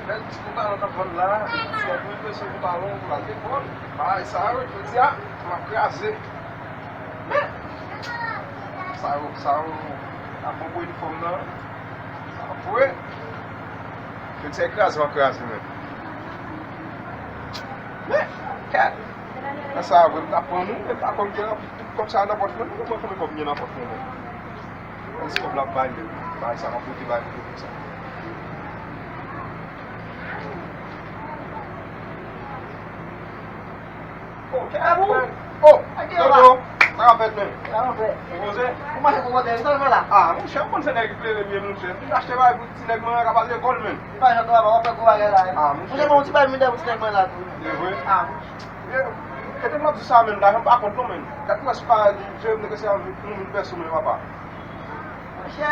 Bel disputar tá falando lá, só duas pessoas do balão lá depois. Ah, essa água eu dizia, uma crase. Saiu a bomba uniforme não. Foi. Eu disse crase, uma crase mesmo. Cara, essa água ele tá pondo como se na porta, não vou comer comida na porta não. Eles cobram lá banho, vai sair uma puta e vai tudo isso. Tá vendo mesmo? Você? Como é que eu vou ter? Então vai lá. Ah, não chama quando você nega que ele mesmo não sei. Tu acha que vai se nega não acabar de gol mesmo? Vai jogar a bola para o vai lá. Ah, não Você não vai me dar você vai lá. Ah, eu tenho uma pessoa mesmo, dá um pacote não mesmo. Que tu vai se fazer, eu negociar um verso mesmo, rapaz. Você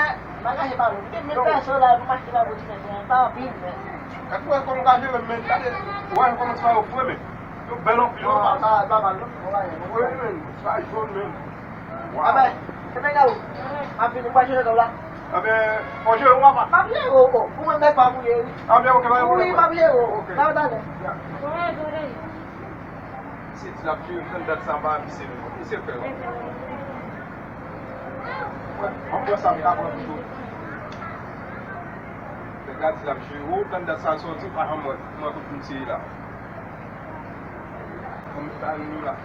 vai ganhar para o. Tem mil pessoas lá, mas que vai você né? Tá vindo, né? Que tu vai como gajo mesmo, cadê? Vai como tu vai o fome. Eu belo filho, rapaz. Tá maluco? Foi mesmo, sai jogo mesmo. Ah, bem. Você pega o. A filha vai jogar lá. Abe, hoje eu uma Mas eu vou, como é para mulher? Abe, o que vai Ui, mas eu. Tá dando. Se desafio candidato samba isso é feio. Vamos começar a ficar com tudo. Pegar desafio, o candidato só para uma coisa lá. Vamos estar lá.